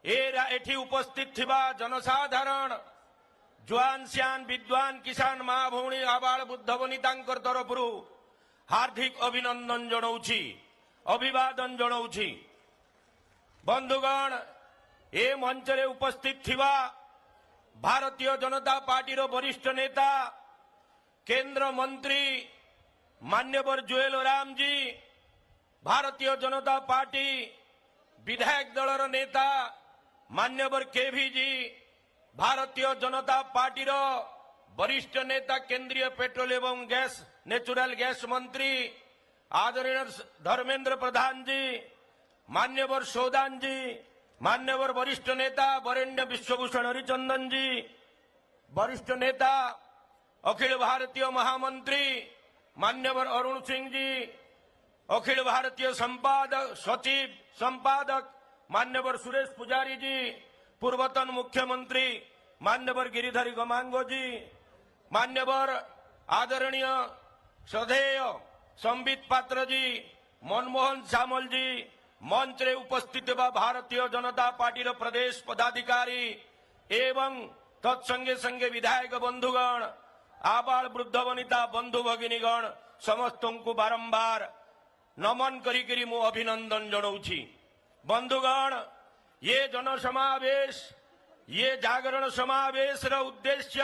एठी उपस्थित थिबा जनसाधारण जुआन सियान विद्वान किसान माँ भौणी आबाल बुद्ध वनितांकर तरफरु हार्दिक अभिनंदन जनाऊछि अभिवादन जनाऊछि। बंधुगण ए मंच रे उपस्थित थिबा भारतीय जनता पार्टी रो वरिष्ठ नेता केंद्र मंत्री मान्यवर जुएल ओराम जी, भारतीय जनता पार्टी विधायक दलर नेता मान्यवर केवी जी, भारतीय जनता पार्टी रो वरिष्ठ नेता केंद्रीय पेट्रोल एवं गैस नेचुरल गैस मंत्री आदरणीय धर्मेंद्र प्रधान जी, मान्यवर सौदान जी, मान्यवर वरिष्ठ नेता वरेण्य विश्वभूषण हरिचंदन जी, वरिष्ठ नेता अखिल भारतीय महामंत्री मान्यवर अरुण सिंह जी, अखिल भारतीय संपादक सचिव संपादक मान्यवर सुरेश पुजारी जी, पूर्वतन मुख्यमंत्री मान्यवर गिरिधरी गमांगो जी, मान्यवर आदरणीय श्रद्धेय संबित पात्र जी, मनमोहन सामल जी, मंच रे उपस्थित भारतीय जनता पार्टी प्रदेश पदाधिकारी एवं तत्संगे संगे विधायक बंधुगण आबाल वृद्ध वनिता बंधु भगिनीगण समस्त को बारंबार नमन करी मु अभिनंदन जनाऊछि। बंधुगण ये जनसमावेश ये जागरण समावेश रो उद्देश्य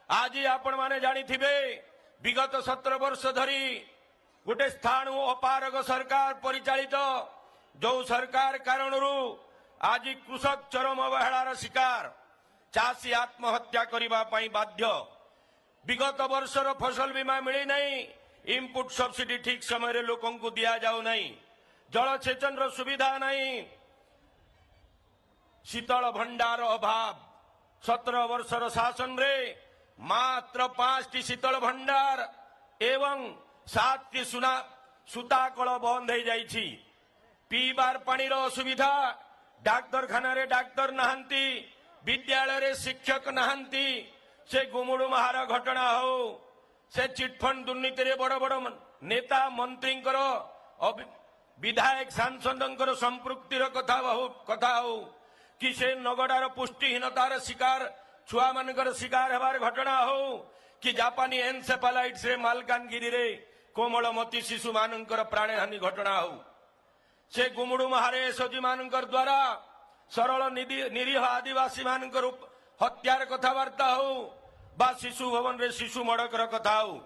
आज आपण माने जानिथिबे विगत 17 वर्ष धरी गोटे स्थाणु अपारग सरकार परिचालित जो सरकार कारणरू आज कृषक चरम अवहेलार शिकार, चाषी आत्महत्या करबा पई बाध्य, विगत वर्षर फसल बीमा मिली नहीं, इनपुट सब्सिडी ठीक समय रे लोकों को दिया जाऊ नहीं, जलसेचन रो सुविधा नहीं, शीतल भंडार अभाव, 17 वर्षर शासन रे मात्र 5 टी शीतल भंडार एवं 7 टी सूताकल बंद हो जाइछि। पीबार पानी रो असुविधा, डाक्तरखाना रे डाक्तर नहांती, विद्यालय रे शिक्षक नहांती, से गुमुड़ू महार घटना हो, से चिटफंड दुर्नीति रे बड़ बड़ नेता मंत्री विधायक सांसदों संपृक्तिर कथा हो कि से नगडार पुष्टिहीनतार शिकार छुआ मानकर शिकार हेबार घटना हो कि जापानी एनसेफालाइट्स रे मालकानगिरी रे कोमलमती शिशु मानकर प्राणहानि घटना हो, से गुमुड़ू महारे एसओजी मानकर द्वारा सरल निरीह आदिवासी मानकर हत्यार कथबार्ता हो बा शिशु भवन रे शिशु मड़कर कथा हो,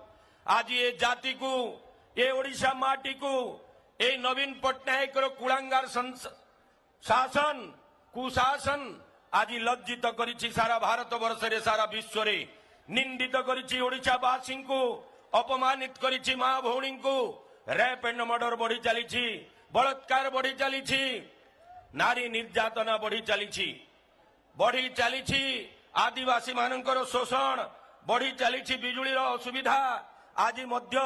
आज ये जाति को ये ओडिशा माटी को ये नवीन पट्टनायक कुलांगार शासन कुशासन आज लज्जित करिछि सारा भारत वर्ष रे सारा विश्व रे निंदित करिछि ओडिशा वासी को अपमानित करिछि मां भौणी को, रेप एंड मर्डर बढ़ी चलीछि, बलात्कार बढ़ी चलीछि, नारी निर्यातना बढ़ी चलीछि, आदिवासी मानकर शोषण बढ़ी चलीछि, बिजुली रो असुविधा आज मध्य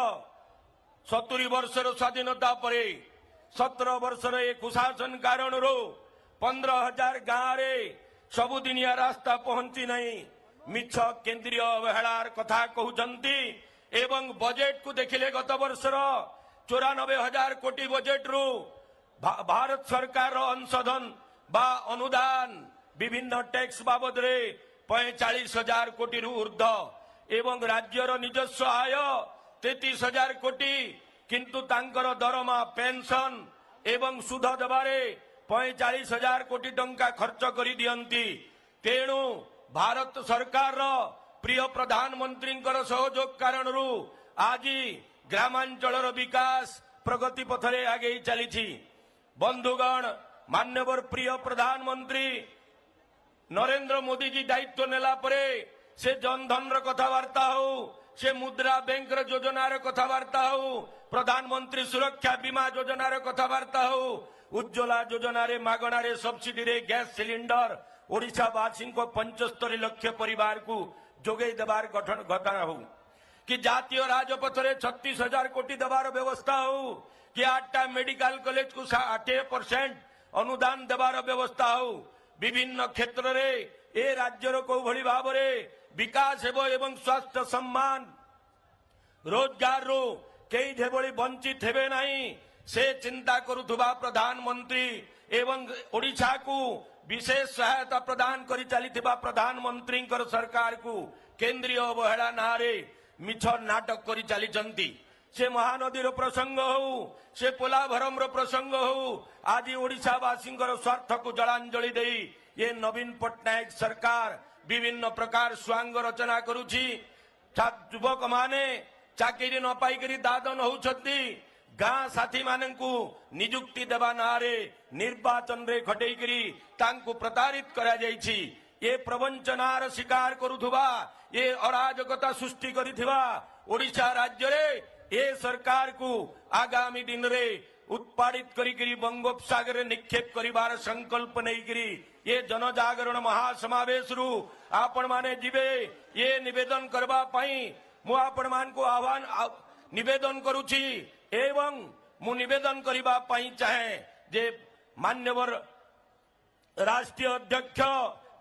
70 वर्षर स्वाधीनता परे 17 वर्षर एक कुशासन कारण 15,000 गाँव रे सबुदिनिया रास्ता पहुंची नहीं, मिछ केंद्रीय अवहेलार कथा कहउचंती एवं बजेट को देखिले गत वर्षर 94,000 कोटी बजेट रु भारत सरकार अंशधन बा अनुदान विभिन्न टैक्स बाबद रे 45,000 कोटी रु ऊर्ध्व एवं राज्यर निजस्व आय 33,000 कोटी, किंतु तांकर दरमा पेंशन एवं सुध देवारे 45,000 कोटी टंका खर्च करी दियंती। तेणु भारत सरकार प्रिय प्रधानमंत्री सहयोग कारण आज ग्रामांचल विकास प्रगति पथरे आगे चली। बंधुगण मान्यवर प्रिय प्रधानमंत्री नरेंद्र मोदी जी दायित्व नेला परे से जनधन कथबार्ता हो, से मुद्रा बैंक योजनार कथबार्ता हो, प्रधानमंत्री सुरक्षा बीमा योजनार कथबार्ता हो, उज्ज्वला योजना मागणारे सब्सिडी रे गैस सिलिंडर ओडिशावासी को 75 लाख परिवार को जोगे देवार गठन घटना हो कि जातीय राजपथ रे 36,000 कोटी देवार व्यवस्था हो कि 8टा मेडिकल कॉलेज को 60% अनुदान देवार व्यवस्था हो, विभिन्न क्षेत्र रे ए राज्यर को भली भाव रे विकास हेबो एवं स्वास्थ्य सम्मान रोजगार रो कई जेभली वंचित हेबे नहीं से चिंता करुथुबा प्रधानमंत्री एवं ओडिशा को विशेष सहायता प्रदान करी चलीथिबा प्रधानमंत्री सरकार को केंद्रीय अवहेला नारे मिछ नाटक करी चलीचंती। से महानदीर प्रसंग हो, से पोलाभरम प्रसंग हो, आज ओडिशावासी स्वार्थ को जलांजलि दे ये नवीन पट्टनायक सरकार विभिन्न प्रकार स्वांग रचना करुछि। युवक माने चाकरी न पाई दादन होउछंती, गाँ साथी मानू निजुक्ति देवा नारे निर्वाचन रे खटेकरी तांकु प्रतारित करा जायछि। ये प्रवंचनार शिकार करुथुबा, ये अराजकता सृष्टि करिथिबा ओडिशा राज्य रे ये सरकार को आगामी दिन रे उत्पादित करी बंगोपसागर निक्षेप करिवार संकल्प नहीं करी ये जनजागरण महासमावेश रु आपण माने जिबे ये निवेदन करबा पई मु आपण मान को आह्वान निवेदन करुछि। एवं मु निवेदन करिबा पई चाहे जे मान्यवर राष्ट्रीय अध्यक्ष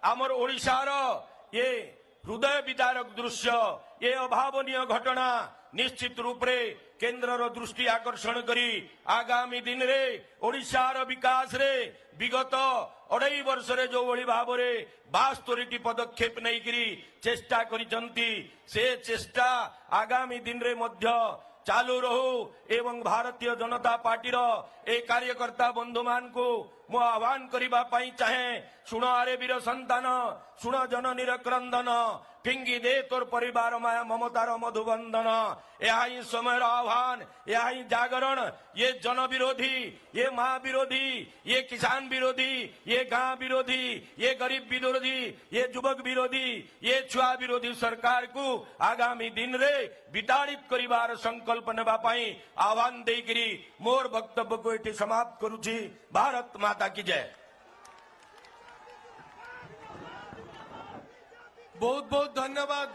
आमर ओडिशार ये हृदय विदारक दृश्य, ये अभावनीय घटना निश्चित रूप रे केंद्र रो दृष्टि आकर्षण करी आगामी दिन रे ओडिशार विकास रे विगत 2.5 वर्ष रे जो भली भाव रे 72 पदक्षेप नहीं करी चेष्टा करिसंती, से चेष्टा आगामी दिन रे मध्य चालू रहू। एवं भारतीय जनता पार्टी रो ए कार्यकर्ता बंधु मान को मो आह्वान करिबा पई चाहे, सुण आरे वीर संतान, सुण जननीर क्रंदन, फिंगी दे तोर परिवार माया ममतार मधुबंधन। यही समय आह्वान, यही जागरण, ये जन विरोधी, ये मां विरोधी, ये किसान विरोधी, ये गांव विरोधी, ये गरीब विरोधी, ये युवक विरोधी, ये छुआ विरोधी सरकार को आगामी दिन रे विताड़ित करिवार संकल्प नेबा पई आह्वान देकरी मोर वक्तव्य को एठी समाप्त करूछि। भारत माता की जय। बहुत बहुत धन्यवाद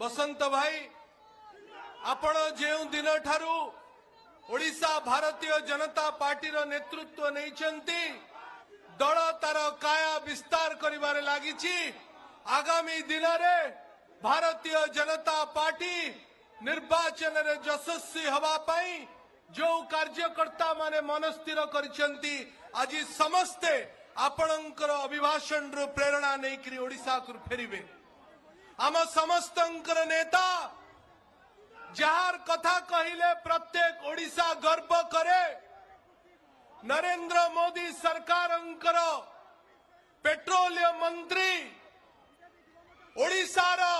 बसंत भाई। आपण जेउ दिन ठारू ओडिशा भारतीय जनता पार्टी रो नेतृत्व नैचंती, दल तार काया विस्तार करिबारे लागिछि। आगामी दिन रे भारतीय जनता पार्टी निर्वाचन रे यशस्वी हवा पई जो कार्यकर्ता माने मनस्थिर करिसंती, आज समस्ते आपणकर अभिभाषण रो प्रेरणा नहीं करी ओडिशा को फेरिबे। आम समस्तंकर नेता जार कथा कहिले प्रत्येक ओडिशा गर्व करे। नरेंद्र मोदी सरकारंकर पेट्रोलियम मंत्री ओडिशा रो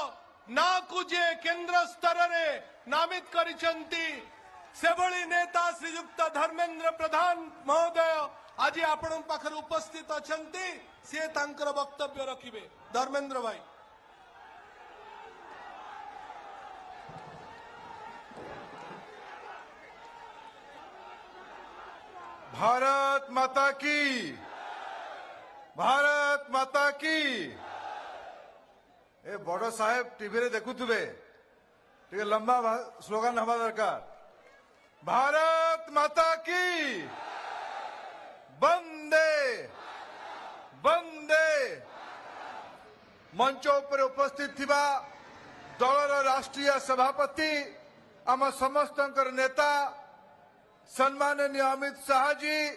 ना को जे केंद्र स्तर रे नामित करिसंती, सेभली नेता श्रीयुक्त धर्मेंद्र प्रधान महोदय आज आपण पाखर उपस्थित अछंती, से तांकर वक्तव्य रखिबे। धर्मेंद्र भाई। भारत माता की, भारत माता की। ए बड़ साहेब टीवी रे देखुथुबे, टिके लंबा स्लोगान हवा दरकार। भारत माता की, वंदे वंदे। मंच पर उपस्थित थिबा दलर राष्ट्रीय सभापति आम समस्तंकर नेता सम्माननीय अमित शाह जी,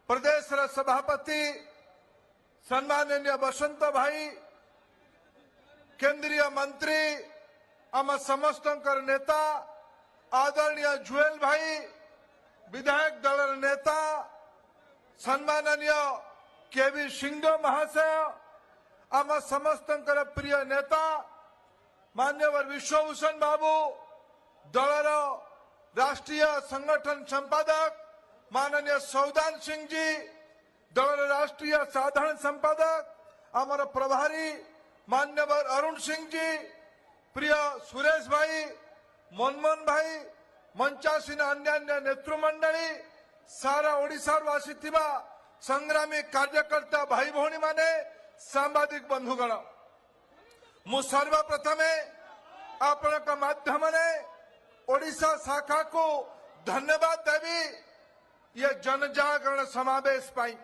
प्रदेश सभापति सम्माननीय बसंत भाई, केंद्रीय मंत्री आम समस्तंकर नेता आदरणीय जुएल भाई, विधायक दल नेता सम्माननीय केवी सिंह महाशय, आम समस्तंकर प्रिय नेता मान्यवर विश्वभूषण बाबू, दलर राष्ट्रीय संगठन संपादक माननीय सौदान सिंह जी, दलर राष्ट्रीय साधारण संपादक आमर प्रभारी मान्यवर अरुण सिंह जी, प्रिय सुरेश भाई, मनमोहन भाई, मंचासीन अन्य नेतृमंडली, सारा ओडिशार आसीथिबा संग्रामी कार्यकर्ता भाई भौणी माने, सांबादिक बंधुगण, मु सर्वप्रथमे आपनक माध्यम ने ओडिशा शाखा को धन्यवाद देवी। ये जनजागरण समावेश पाई,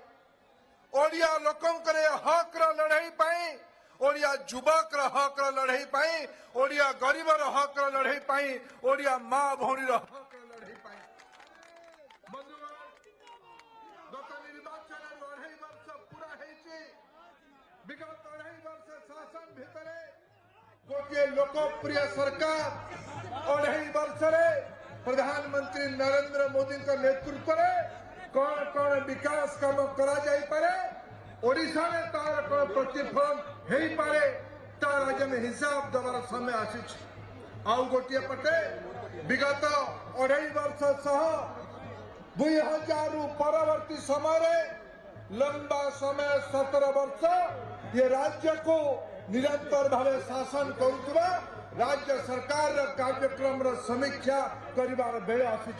ओडिया लोकंकर हक लड़ाई पाई, ओडिया युवक हक लड़ाई पाई, ओडिया गरीब हक लड़ाई पाई, ओडिया मां भौणी हक लड़ाई पाई। गोटे लोकप्रिय सरकार 2.5 वर्ष प्रधानमंत्री नरेंद्र मोदी नेतृत्व में कौन कौन विकास काम करा जाई पारे ओडिशा में तार कौन प्रतिफलन हेई पारे तार आज में हिसाब देवार समय आसी आउ गोटे पटे विगत 2.5 वर्ष सह 2000 परवर्ती समय लंबा समय 17 वर्ष ये राज्य को निरंतर भाव शासन करुवा राज्य सरकार कार्यक्रम समीक्षा करिवार बेले आसी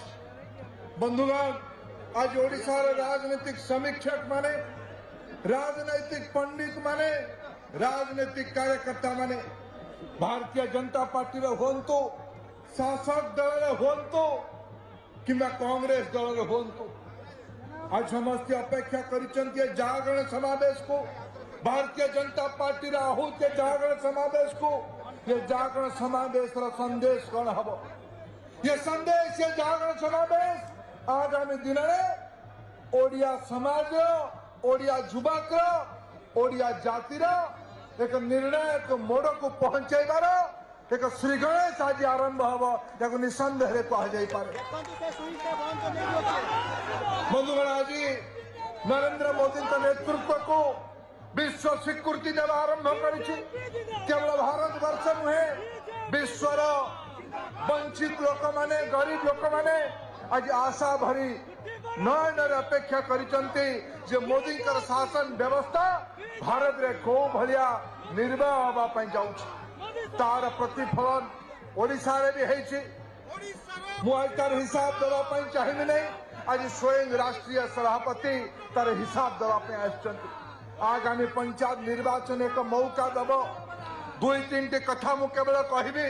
बंधुगण आज ओडिशा राजनीतिक समीक्षक माने राजनैतिक पंडित माने राजनीतिक कार्यकर्ता माने भारतीय जनता पार्टी हूँ शासक दल हूँ कि कांग्रेस दल हूँ आज समस्त अपेक्षा कर जागरण समावेश को भारतीय जनता पार्टी आहूत जागरण समावेश को ये जागरण समावेश संदेश कौन हम ये संदेश ये जागरण समावेश आगामी दिन में ओडिया समाज ओडिया युवक ओडिया जातिर एक निर्णायक मोड़ को पहुंचाइबार एक श्री गणेश आज आरंभ हम या निसंदेह कहुपे बंधुगण आज नरेंद्र मोदी नेतृत्व को विश्व स्वीकृति देवा आरंभ कर केवल भारत वर्ष नुहे विश्वर वंचित लोक माने गरीब लोक माने आज आशा भरी नयन अपेक्षा कर मोदी शासन व्यवस्था भारत रे को भलिया निर्वाह होगा जाऊँ तार प्रतिफलन ओडिशा रे भी है मुझे तार हिसाब देवाई चाहिए नहीं आज स्वयं राष्ट्रीय सभापति तार हिसाब देवाई आसचंती आगामी पंचायत निर्वाचन एक मौका दब 2-3 कथा मु केवल कहबी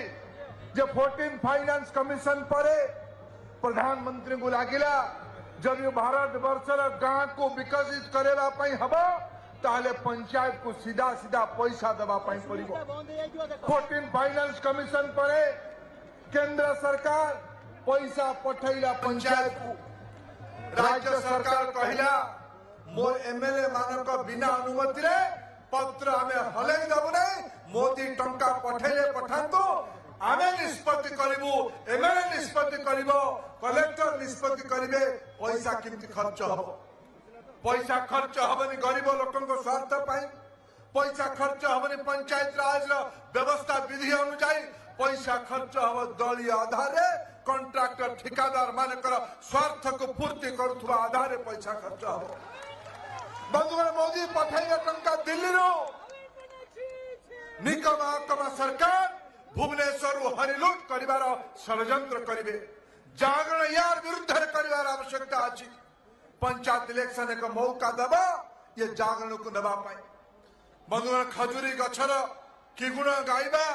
जे 14 फाइनेंस कमिशन पर प्रधानमंत्री को लगिला जब ये भारत वर्षर गाँ को विकसित करने हम ताले पंचायत को सीधा सीधा पैसा देवाई पड़ो 14 फाइनेंस कमिशन पर केंद्र सरकार पैसा पठैला पंचायत को राज्य सरकार कहला मोर एमएलए मानक बिना अनुमति रे पत्र आमे हलै दबु नै मोदी टंका पठैले पठांतो आमे निष्पत्ति करिबु एमएलए निष्पत्ति करिबो कलेक्टर निष्पत्ति करिवे पैसा किमति खर्च हो पैसा खर्च हबनी गरीब लोकन को स्वार्थ पाई पैसा खर्च हबनी पंचायत राज व्यवस्था विधि अनुसार पैसा खर्च हम दलीय आधार कंट्राक्टर ठिकादार मानकर स्वार्थ को पूर्ति करुवा आधार पैसा खर्च हम बंधुगण मोदी पठाइले टंका दिल्ली निकमा अकमा सरकार भुवनेश्वर हरिलुट कर षड्यंत्र करेंगे जागरण यार विरुद्ध कर आवश्यकता अच्छी पंचायत इलेक्शन एक मौका दबा ये जागरण को नवाई बंधुगण खजुरी गछर कि गुण गाइबा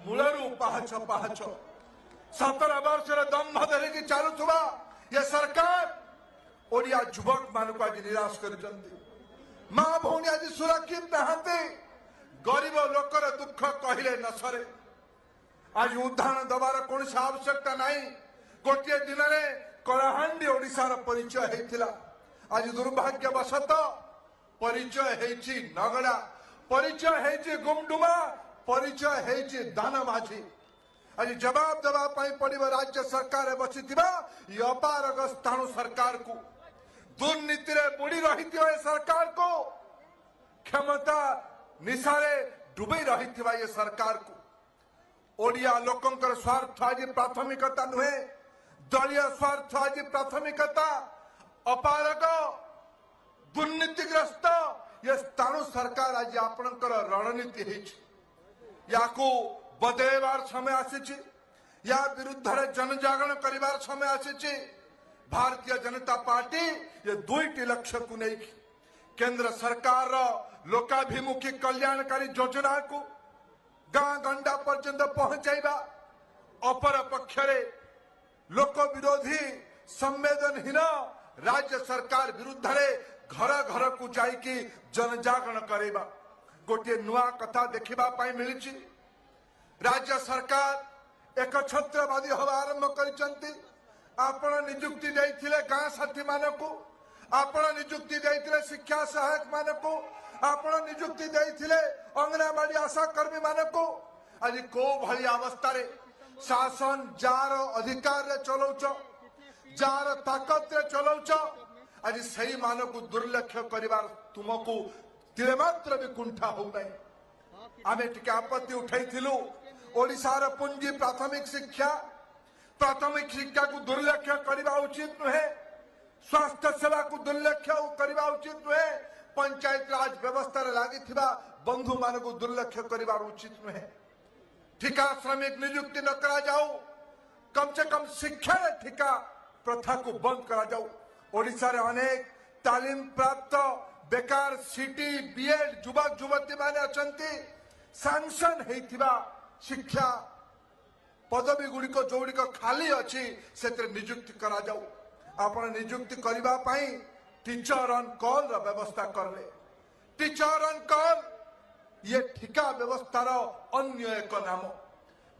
मूलरू पाहच पाहच 17 वर्ष दम्भ धरिकी चलुवा ये सरकार ओडिया युवक मान को आज निराश कर माँ भौणी आज सुरक्षित नहांती गरीब लोकर दुख कहले न सरे आज उद्धारण दबार कौन आवश्यकता नहीं गोटे दिन में कलाहांडी ओडिशार परिचय होता आज दुर्भाग्यवशत परिचय होती नगड़ा परिचय होती गुमडुमा परिचय होती दानमाझी आज जवाब देवाई पड़ो राज्य सरकार बसी ये अपारग स्थाणु सरकार को दुर्नीति बुड़ी रही सरकार को क्षमता निशारे डुबई रही ये सरकार को ओडिया लोकंकर स्वार्थ आज प्राथमिकता नुहे दलीय स्वार्थ आज प्राथमिकता अपारग दुर्नीतिग्रस्त ये स्थाणु सरकार आज आपणकर रणनीति या बदलवार समय आसी या विरुद्ध जनजागरण करिवार समय आसी भारतीय जनता पार्टी ये 2टी लक्ष्य को नहीं केंद्र सरकार लोकाभिमुखी कल्याणकारी योजना को गाँ गंडा पर्यंत पहुंचाइबा अपर पक्षरे लोक विरोधी संवेदनहीन राज्य सरकार विरुद्ध घर घर को जाइकी जनजागरण करेबा गोटे नुआ कथा देखा मिली राज्य सरकार एक छत्रवादी हवा आरंभ कर आपण निजुक्ति देइथिले गाँ साथी मानक आपण निजुक्ति देइथिले शिक्षा सहायक मानक आपण निजुक्ति देइथिले अंगनवाड़ी आशा कर्मी मानक आज को भली अवस्था रे शासन जार अधिकार रे चलाउछ जार ताकत रे चलाउछ आज सही मान को दुर्लक्ष्य करिवार तुमको तिले मात्र भी कुंठा हो नहीं आमे टिके आपत्ति उठाइथिलु ओडिशार पुंजी प्राथमिक शिक्षा को दुर्लक्ष्य करवा उचित नुहे स्वास्थ्य सेवा को दुर्लक्ष्य करवा उचित नुहे पंचायत राज व्यवस्था लगी बंधु मान को दुर्लक्ष्य करवा उचित नुहे ठिका श्रमिक नियुक्ति न करा जाऊ कम से कम शिक्षा ठिका प्रथा को बंद करा जाऊ ओडिशा रे अनेक तालीम प्राप्त बेकार सिटी बीएड युवक युवती माने अछंती सैंक्शन हेतिबा शिक्षा पदवी गुड़िक जोड़िक खाली अच्छी से नियुक्ति करा जाऊ आपण नियुक्ति करबा पई टीचर ऑन कॉल रो व्यवस्था करले टीचर ऑन कॉल ये ठिका व्यवस्थार अन्य एक नाम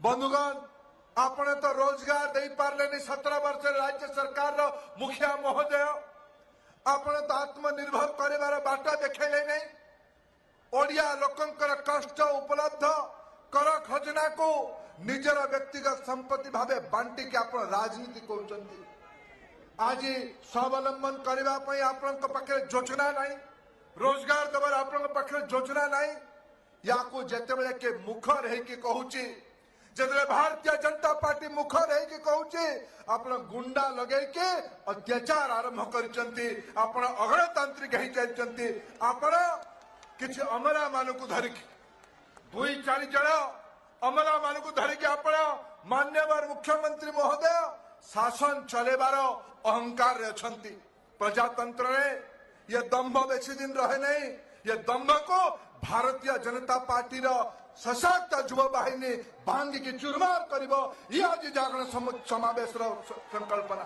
बंधुगण आपण तो रोजगार दे पारले 17 वर्ष राज्य सरकार रो मुखिया महोदय आपण तो आत्मनिर्भर करिवार बाटा देखैले नहीं ओडिया लोकंकर कष्ट उपलब्ध कर खजना को निजर व्यक्तिगत संपत्ति भावे बांटी के आप राजनीति कर आज स्वावलंबन करने आपण पाखे योजना नहीं रोजगार दबार आपण पाखे योजना नहीं या जिते के मुखर है कहूची जिते भारतीय जनता पार्टी मुखर है कहूची आप गुंडा लगे के अत्याचार आरंभ कर अगणतांत्रिक चलती आपण किसी अमरा मान को धरिकी 2-4 जन अमला मान को धरिकी आपण मान्यवर मुख्यमंत्री महोदय शासन चलेबार अहंकार रे अछंती प्रजातंत्र रे ये दंभ बेसी दिन रहे नहीं ये दंभ को भारतीय जनता पार्टी रो सशक्त युवा बाहिनी भांगी की चुरमार करिवो ये आज जागरण समावेश रो संकल्पना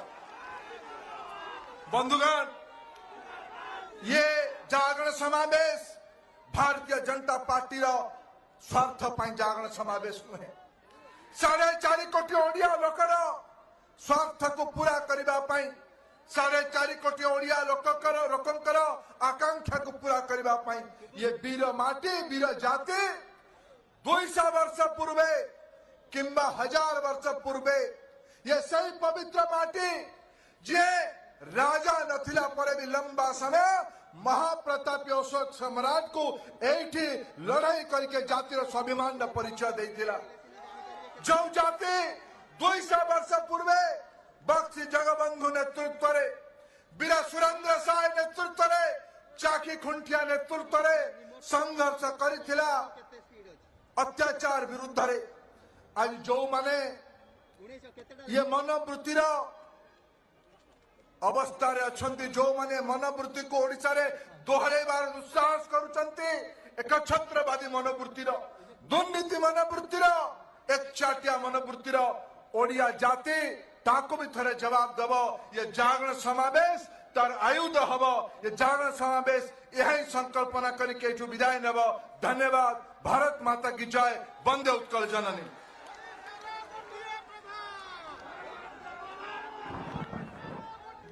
बंधुगण ये जागरण समावेश भारतीय जनता पार्टी रो स्वार्थ जागरण समावेश नुहे 4.5 कोटी ओडिया लोकर स्वार्थ को पूरा करने 4.5 कोटी ओडिया लोकंकर आकांक्षा को पूरा करने ये वीर माटी वीर जाति 200 वर्ष पूर्वे किंबा 1000 वर्ष पूर्वे ये सही पवित्र माटी जे राजा नथिला परे भी लंबा समय महाप्रतापी अशोक सम्राट को एठी लड़ाई करके जातिर स्वाभिमान परिचय देथिला जो जाति 200 वर्ष पूर्वे बक्सी जगबंधु नेतृत्व रे वीर सुरेंद्र साय नेतृत्व रे चाकी खुंटिया नेतृत्व रे संघर्ष करिथिला अत्याचार विरुद्ध रे आज जो माने ये मनोवृत्तिर अवस्था रे अछंती जो माने मनोवृत्ति को ओडिसा रे दोहरेबार दुस्साहस करूचंती एक छत्रवादी मनोवृत्तिर दुर्नीति मनोवृत्तिर एक चाटिया मनोवृत्तिर ओडिया जाति ताको भी थरे जवाब दब ये जागरण समावेश तार आयुध हब ये जागरण समावेश यही संकल्पना करके जो विदाय नब धन्यवाद भारत माता की जय वंदे उत्कल जननी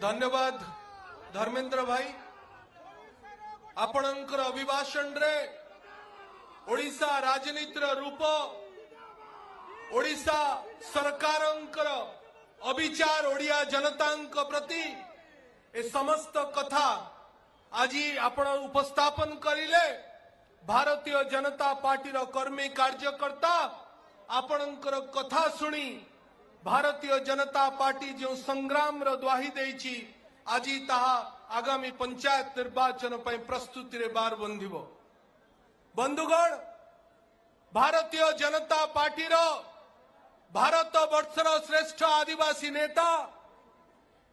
धन्यवाद धर्मेंद्र भाई आपणकर अभिभाषण रे ओडिशा राजनीतिर रूप ओडिशा सरकारंकर अविचार ओडिया जनतांक प्रति ए समस्त कथा आज आपण उपस्थापन करिले भारतीय जनता पार्टीर कर्मी कार्यकर्ता आपणकर कथा सुनी भारतीय जनता पार्टी जो संग्राम द्वाही देछि आज ताहा आगामी पंचायत निर्वाचन पई प्रस्तुति रे बार बंधिबो बंधुगण भारतीय जनता पार्टी रो भारत वर्षर श्रेष्ठ आदिवासी नेता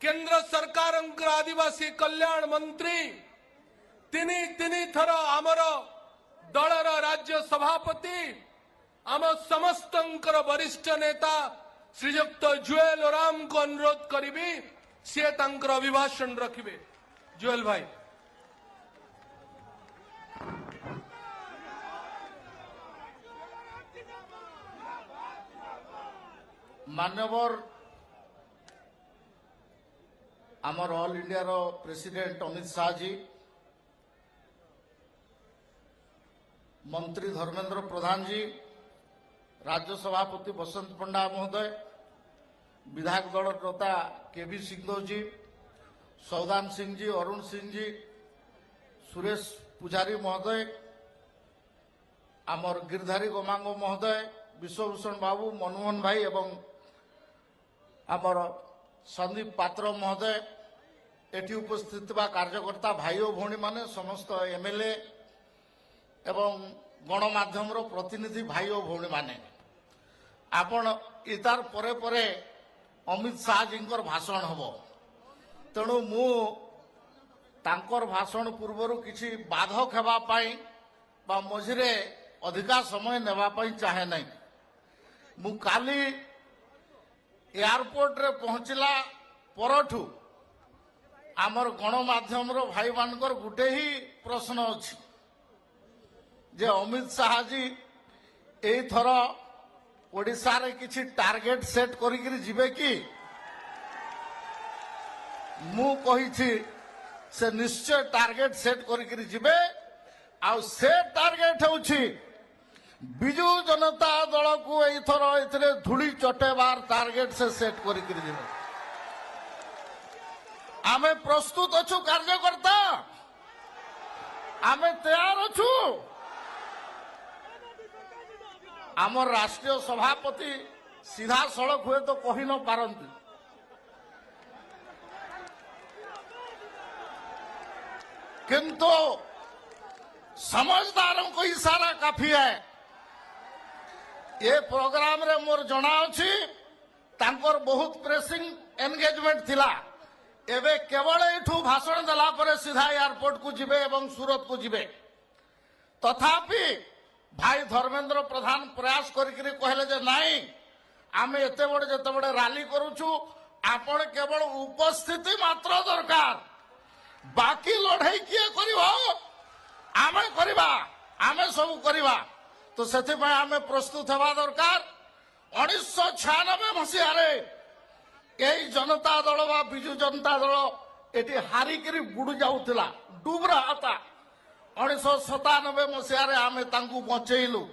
केंद्र सरकार आदिवासी कल्याण मंत्री तिनी थर आमर दलर राज्य सभापति आम समस्तंकर वरिष्ठ नेता श्रीजुक्त जुएल ओराम को अनुरोध करी सी तांकर अभिभाषण रखिबे जुएल भाई मानवर आमर ऑल इंडिया रो प्रेसिडेंट अमित शाह जी मंत्री धर्मेंद्र प्रधान जी राज्य सभापति बसंत पंडा महोदय, विधायक दल नेता केवी सिंह जी, सौदान सिंह जी, अरुण सिंह जी, सुरेश पुजारी महोदय, आमर गिरधारी गोमांग महोदय, विश्वभूषण बाबू, मनमोहन भाई एवं आमर संदीप पात्र महोदय, एटी उपस्थित कार्यकर्ता भाई और भौणी माने, समस्त एमएलए एवं गणमाध्यम प्रतिनिधि भाई और भौणी माने, आपण इतार परे परे अमित शाह जी भाषण हम, तेणु मु तांकर भाषण पूर्वर किसी बाधक हेबापाई बा मझिरे अधिका समय नेबापाई चाहे नहीं। मु काली एयरपोर्ट रे पहुंचला परठू आमर गणमाध्यम भाई मानकर गुटे ही प्रश्न अछि जे अमित शाह जी एई थर ओडिशा रे किछि टार्गेट सेट करिकरी जिबे कि? मु कहिछि से निश्चय टार्गेट सेट करिकरी जिबे, आ से टार्गेट होछि बिजू जनता दल को एई थर एथिरे धूली चटेबार टार्गेट से सेट करिकरी जिबे। आमे प्रस्तुत अछु कार्यकर्ता, आमे तैयार अछु। आमर राष्ट्रीय सभापति सीधा सड़क हुए तो कही न पारती, किंतु समझदारों को इशारा काफी है। ये प्रोग्राम रे मोर जना अछि तांकर बहुत प्रेसिंग एंगेजमेंट थिला, एबे केवल एठू भाषण देला परे सीधा एयरपोर्ट को जिबे एवं सूरत को जिबे। तथापि भाई धर्मेंद्र प्रधान प्रयास करिकरी कहले जे नहीं, आमे एते बड़े जते बड़े रैली करूछु, आपण केवल उपस्थिति मात्र दरकार, बाकी लड़ाई किए करिवो? आमे करिबा, आमे सब करिबा। तो सेति में आमे प्रस्तुत हेबा दरकार। 1996 मसीह रे एई जनता दल बा बिजू जनता दल एटी हारिकरी बुड़ जाउतिला, डूब रहा था। 1997 मसीह आमे तांकु बचेलु,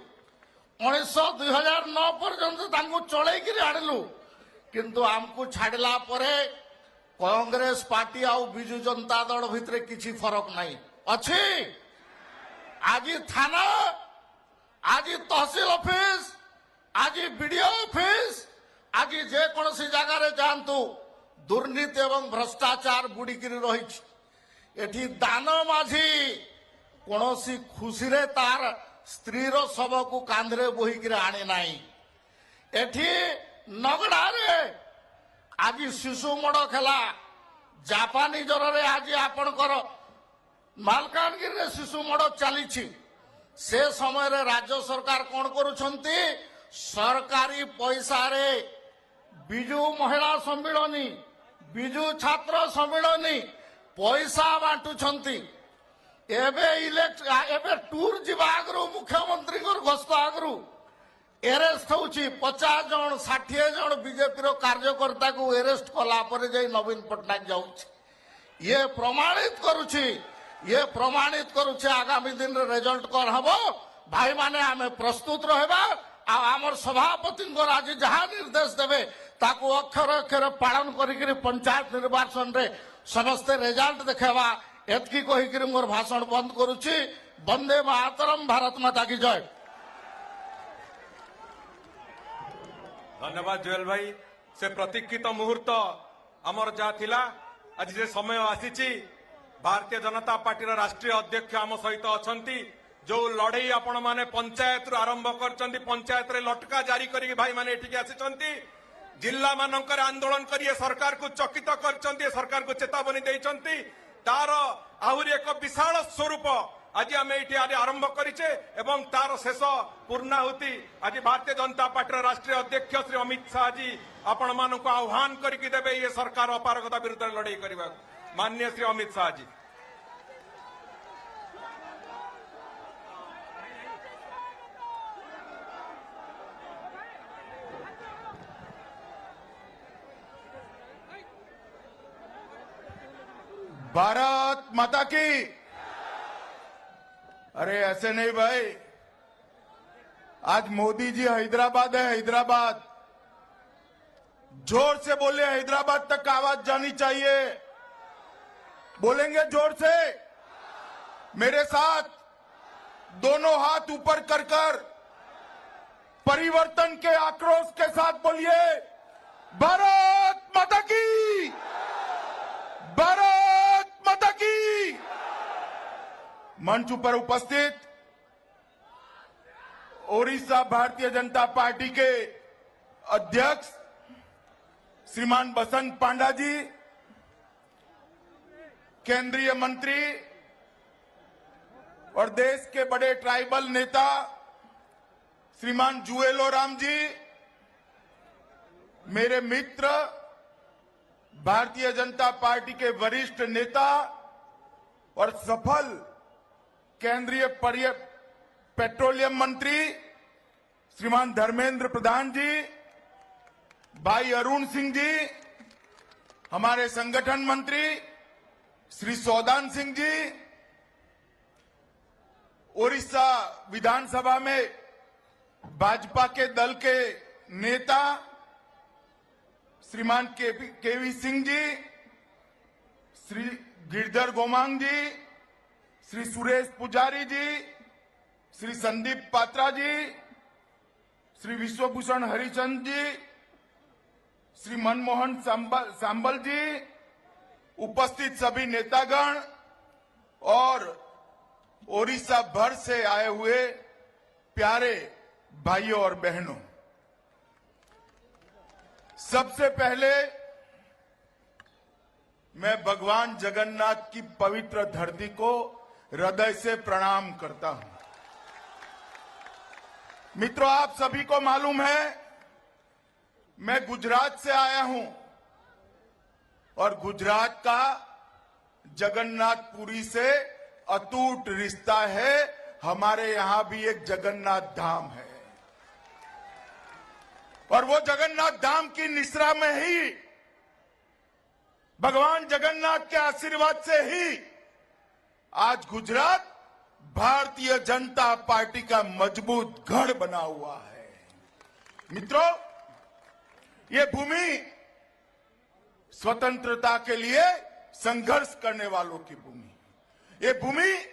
2009 पर्यंत तांकु चलैकरी आनिलु, किंतु आमको छाड़ला परे कांग्रेस पार्टी आउ बिजू जनता दल भितरे किछि फरक नहीं अछि। आज थाना, आज तहसील ऑफिस, आज बीडीओ ऑफिस, आज जे कोनसी जगह रे जानतु दुर्नीति एवं भ्रष्टाचार बुड़ीकरी रही। एठी दान माझी कोनसी खुशी रे तार स्त्री रो शव को कांधरे बोहिकरी आने नाही। एठी नगड़ा रे आज शिशु मड़ खेला, जापानी ज्वर रे आज आपणकर मालकानगिरी रे शिशु मड़ चली। से समय रे राज्य सरकार कौन करुछंती? सरकारी पैसा रे बिजू महिला सम्मिलनी, बिजू छात्र सम्मिलनी पैसा बांटुछंती। एबे टूर जीवा आगरू मुख्यमंत्री को गस्त आगरू एरेस्ट होउची 50 जन 60 जन बीजेपी रो कार्यकर्ता को एरेस्ट कला पर जाई नवीन पटनायक जाउची। ये प्रमाणित करुचे आगामी दिन रे रिजल्ट कर हबो। भाई माने आमे प्रस्तुत रहबा, आ हमर सभापति आज जहां निर्देश देबे ताको अक्षर अक्षर पालन करिकरी पंचायत निर्वाचन रे समस्त रिजल्ट देखेबा। एतकी कहिकरी मोर भाषण बंद करुची। वंदे मातरम, भारत माता की जय। धन्यवाद जुएल भाई। से प्रतीक्षित मुहूर्त आमर जहाँ थिला, आज जे समय आसीची, भारतीय जनता पार्टी राष्ट्रीय अध्यक्ष आम सहित अछंती। जो लड़ई आपण माने पंचायत रु आरंभ करचंती, पंचायत रे लटका जारी करी भाई माने एठिके आसीचंती। जिल्ला मानकर आंदोलन करिए सरकार को चकित करचंती, सरकार को चेतावनी देइचंती। तार आहुरी एक विशाल स्वरूप आज आम ये आरंभ करिचे एवं तार शेष पूर्णाहुति आज भारतीय जनता पार्टी राष्ट्रीय अध्यक्ष श्री अमित शाह जी आपण मानक आह्वान करके देवे ये सरकार अपारगता विरुद्ध लड़ाई करने। माननीय श्री अमित शाह जी। भारत माता की। अरे ऐसे नहीं भाई, आज मोदी जी हैदराबाद है, हैदराबाद। जोर से बोले, हैदराबाद तक आवाज जानी चाहिए। बोलेंगे जोर से मेरे साथ, दोनों हाथ ऊपर कर कर परिवर्तन के आक्रोश के साथ बोलिए, भारत माता की, भारत माता की। मंच पर उपस्थित ओडिशा भारतीय जनता पार्टी के अध्यक्ष श्रीमान बसंत पांडा जी, केंद्रीय मंत्री और देश के बड़े ट्राइबल नेता श्रीमान जुएल ओराम जी, मेरे मित्र भारतीय जनता पार्टी के वरिष्ठ नेता और सफल केंद्रीय पेट्रोलियम मंत्री श्रीमान धर्मेंद्र प्रधान जी, भाई अरुण सिंह जी, हमारे संगठन मंत्री श्री सौदान सिंह जी, ओडिशा विधानसभा में भाजपा के दल के नेता श्रीमान केवी सिंह जी, श्री गिरधर गोमांग जी, श्री सुरेश पुजारी जी, श्री संदीप पात्रा जी, श्री विश्वभूषण हरिचंद जी, श्री मनमोहन सांबल जी, उपस्थित सभी नेतागण और ओडिशा भर से आए हुए प्यारे भाइयों और बहनों, सबसे पहले मैं भगवान जगन्नाथ की पवित्र धरती को हृदय से प्रणाम करता हूं। मित्रों, आप सभी को मालूम है मैं गुजरात से आया हूं और गुजरात का जगन्नाथपुरी से अटूट रिश्ता है। हमारे यहां भी एक जगन्नाथ धाम है और वो जगन्नाथ धाम की निश्रा में ही भगवान जगन्नाथ के आशीर्वाद से ही आज गुजरात भारतीय जनता पार्टी का मजबूत गढ़ बना हुआ है। मित्रों, ये भूमि स्वतंत्रता के लिए संघर्ष करने वालों की भूमि, ये भूमि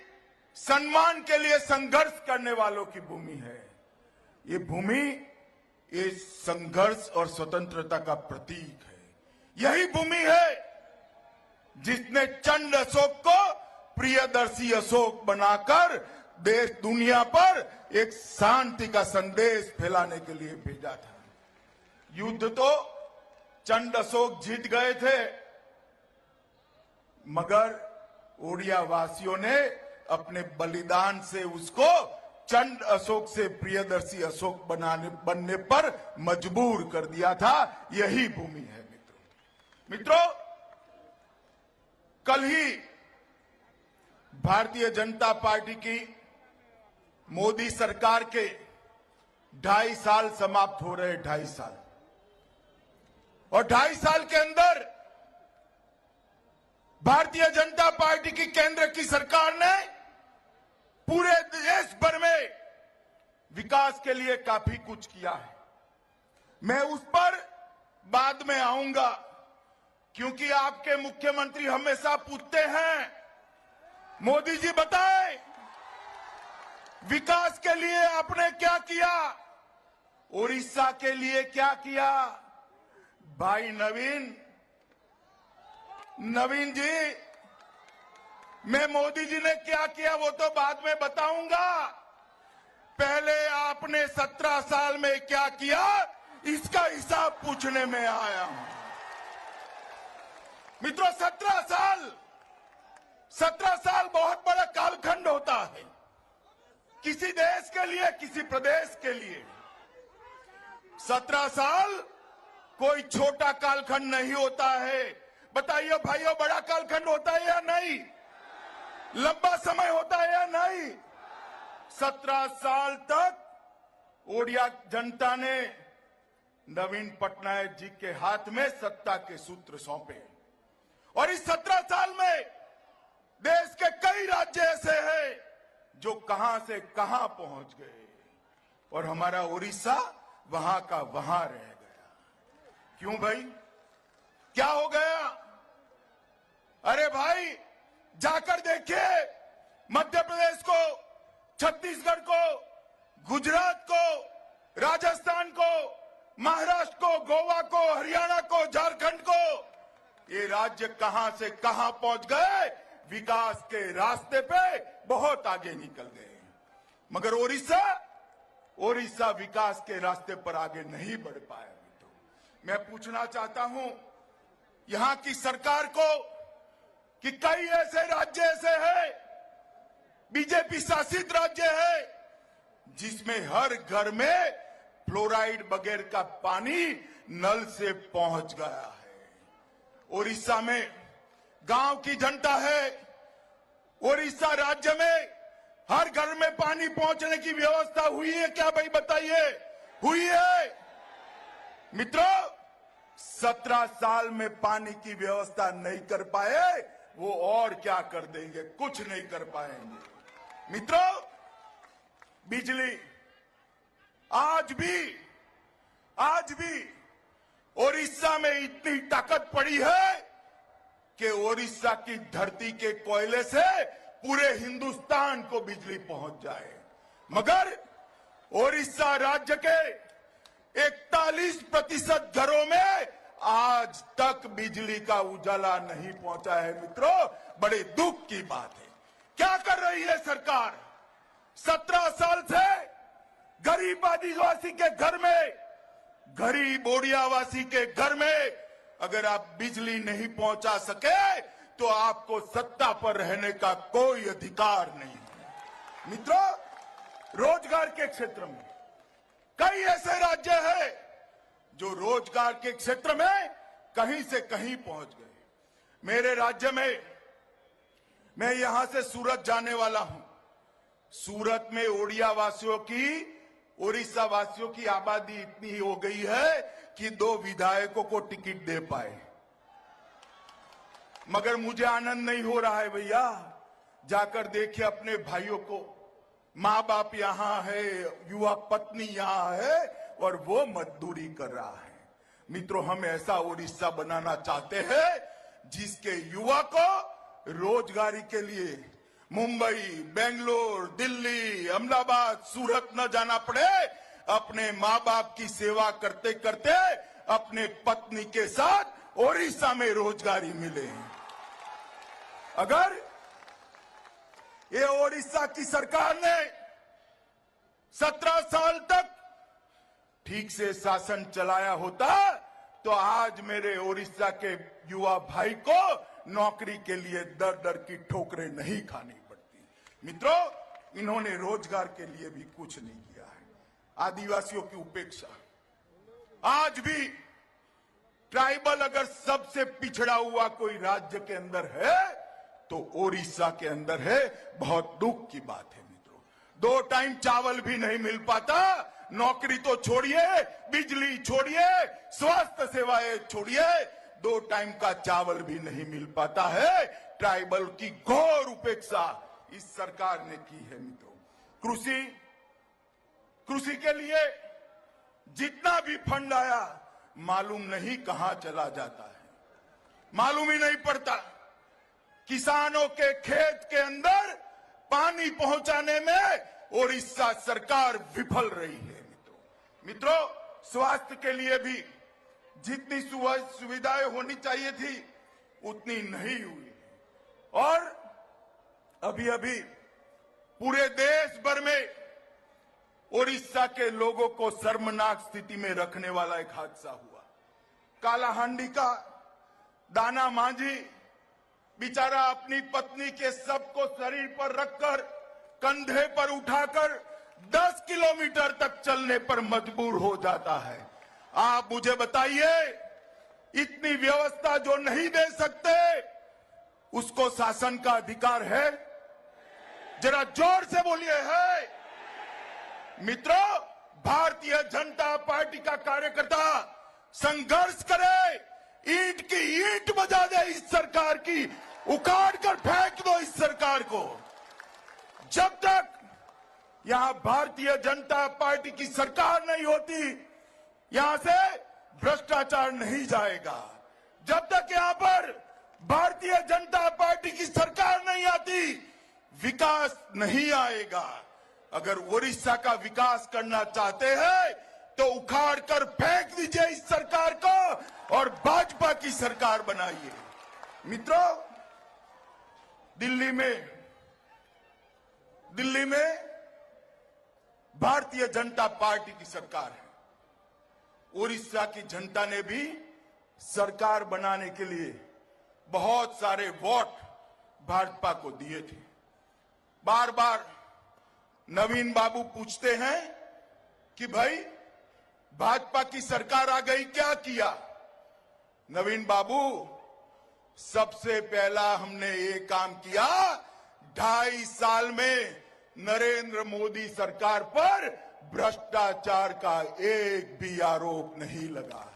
सम्मान के लिए संघर्ष करने वालों की भूमि है। ये भूमि ये संघर्ष और स्वतंत्रता का प्रतीक है। यही भूमि है जिसने चंड अशोक को प्रियदर्शी अशोक बनाकर देश दुनिया पर एक शांति का संदेश फैलाने के लिए भेजा था। युद्ध तो चंड अशोक जीत गए थे, मगर ओडिया वासियों ने अपने बलिदान से उसको चंड अशोक से प्रियदर्शी अशोक बनने पर मजबूर कर दिया था। यही भूमि है मित्रों, कल ही भारतीय जनता पार्टी की मोदी सरकार के 2.5 साल समाप्त हो रहे। 2.5 साल और 2.5 साल के अंदर भारतीय जनता पार्टी की केंद्र की सरकार ने पूरे देश भर में विकास के लिए काफी कुछ किया है। मैं उस पर बाद में आऊंगा, क्योंकि आपके मुख्यमंत्री हमेशा पूछते हैं, मोदी जी बताएं विकास के लिए आपने क्या किया, ओडिशा के लिए क्या किया। भाई नवीन जी, मैं मोदी जी ने क्या किया वो तो बाद में बताऊंगा, पहले आपने 17 साल में क्या किया इसका हिसाब पूछने में आया हूं। मित्रों, 17 साल बहुत बड़ा कालखंड होता है किसी देश के लिए, किसी प्रदेश के लिए। 17 साल कोई छोटा कालखंड नहीं होता है। बताइए भाइयों, बड़ा कालखंड होता है या नहीं? लंबा समय होता है या नहीं? 17 साल तक ओडिया जनता ने नवीन पटनायक जी के हाथ में सत्ता के सूत्र सौंपे और इस 17 साल में देश के कई राज्य ऐसे हैं जो कहां से कहां पहुंच गए। और हमारा उड़ीसा वहां का वहां रह गया। क्यों भाई, क्या हो गया? अरे भाई जाकर देखिए, मध्य प्रदेश को, छत्तीसगढ़ को, गुजरात को, राजस्थान को, महाराष्ट्र को, गोवा को, हरियाणा को, झारखंड को, ये राज्य कहां से कहां पहुंच गए, विकास के रास्ते पे बहुत आगे निकल गए। मगर ओडिशा विकास के रास्ते पर आगे नहीं बढ़ पाया। मैं पूछना चाहता हूं यहां की सरकार को कि कई ऐसे राज्य ऐसे हैं, बीजेपी शासित राज्य है, जिसमें हर घर में फ्लोराइड बगैर का पानी नल से पहुंच गया है। ओडिशा में गांव की जनता है, ओडिशा राज्य में हर घर में पानी पहुंचने की व्यवस्था हुई है क्या भाई बताइए? हुई है। मित्रों, 17 साल में पानी की व्यवस्था नहीं कर पाए, वो और क्या कर देंगे? कुछ नहीं कर पाएंगे। मित्रों, बिजली आज भी ओडिशा में इतनी ताकत पड़ी है कि ओडिशा की धरती के कोयले से पूरे हिंदुस्तान को बिजली पहुंच जाए। मगर ओडिशा राज्य के 41% घरों में आज तक बिजली का उजाला नहीं पहुंचा है। मित्रों, बड़े दुख की बात है। क्या कर रही है सरकार? 17 साल से गरीब आदिवासी के घर में, गरीब ओडियावासी के घर में अगर आप बिजली नहीं पहुंचा सके तो आपको सत्ता पर रहने का कोई अधिकार नहीं है। मित्रों, रोजगार के क्षेत्र में कई ऐसे राज्य हैं जो रोजगार के क्षेत्र में कहीं से कहीं पहुंच गए। मेरे राज्य में, मैं यहां से सूरत जाने वाला हूं। सूरत में ओडिया वासियों की, ओडिशा वासियों की आबादी इतनी हो गई है कि 2 विधायकों को टिकट दे पाए। मगर मुझे आनंद नहीं हो रहा है भैया। जाकर देखिए अपने भाइयों को, माँ बाप यहां है, युवा पत्नी यहां है और वो मजदूरी कर रहा है। मित्रों, हम ऐसा ओडिशा बनाना चाहते हैं जिसके युवा को रोजगारी के लिए मुंबई, बेंगलोर, दिल्ली, अहमदाबाद, सूरत न जाना पड़े। अपने माँ बाप की सेवा करते करते अपने पत्नी के साथ ओडिशा में रोजगारी मिले। अगर ये ओडिशा की सरकार ने 17 साल तक ठीक से शासन चलाया होता तो आज मेरे ओडिशा के युवा भाई को नौकरी के लिए दर दर की ठोकरें नहीं खानी पड़ती। मित्रों, इन्होंने रोजगार के लिए भी कुछ नहीं किया है। आदिवासियों की उपेक्षा, आज भी ट्राइबल अगर सबसे पिछड़ा हुआ कोई राज्य के अंदर है तो ओडिशा के अंदर है। बहुत दुख की बात है मित्रों। 2 टाइम चावल भी नहीं मिल पाता। नौकरी तो छोड़िए, बिजली छोड़िए, स्वास्थ्य सेवाएं छोड़िए, 2 टाइम का चावल भी नहीं मिल पाता है। ट्राइबल की घोर उपेक्षा इस सरकार ने की है। मित्रों, कृषि के लिए जितना भी फंड आया मालूम नहीं कहां चला जाता है, मालूम ही नहीं पड़ता। किसानों के खेत के अंदर पानी पहुंचाने में ओडिशा सरकार विफल रही है। मित्रों, स्वास्थ्य के लिए भी जितनी सुविधाएं होनी चाहिए थी उतनी नहीं हुई। और अभी पूरे देश भर में ओडिशा के लोगों को शर्मनाक स्थिति में रखने वाला एक हादसा हुआ। कालाहांडी का दाना मांझी बेचारा अपनी पत्नी के शव को शरीर पर रखकर, कंधे पर उठाकर 10 किलोमीटर तक चलने पर मजबूर हो जाता है। आप मुझे बताइए, इतनी व्यवस्था जो नहीं दे सकते उसको शासन का अधिकार है? जरा जोर से बोलिए है। मित्रों, भारतीय जनता पार्टी का कार्यकर्ता संघर्ष करे, ईंट की ईंट बजा दे इस सरकार की, उखाड़ कर फेंक दो इस सरकार को। जब तक यहां भारतीय जनता पार्टी की सरकार नहीं होती, यहां से भ्रष्टाचार नहीं जाएगा। जब तक यहां पर भारतीय जनता पार्टी की सरकार नहीं आती, विकास नहीं आएगा। अगर ओडिशा का विकास करना चाहते हैं तो उखाड़ कर फेंक दीजिए इस सरकार को और भाजपा की सरकार बनाइए। मित्रों, दिल्ली में भारतीय जनता पार्टी की सरकार है। ओडिशा की जनता ने भी सरकार बनाने के लिए बहुत सारे वोट भाजपा को दिए थे। बार बार नवीन बाबू पूछते हैं कि भाई भाजपा की सरकार आ गई, क्या किया? नवीन बाबू, सबसे पहला हमने ये काम किया, 2.5 साल में नरेंद्र मोदी सरकार पर भ्रष्टाचार का एक भी आरोप नहीं लगा है।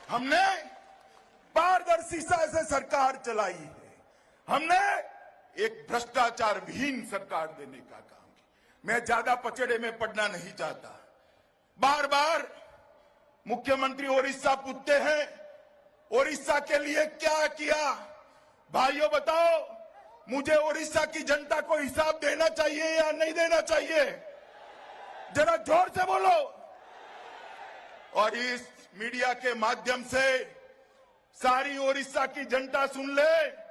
हमने पारदर्शिता से सरकार चलाई है। हमने एक भ्रष्टाचार विहीन सरकार देने का काम किया। मैं ज्यादा पचड़े में पड़ना नहीं चाहता। बार बार मुख्यमंत्री ओडिशा पूछते हैं, ओडिशा के लिए क्या किया? भाइयों बताओ, मुझे ओडिशा की जनता को हिसाब देना चाहिए या नहीं देना चाहिए? जरा जोर से बोलो। और इस मीडिया के माध्यम से सारी ओडिशा की जनता सुन ले,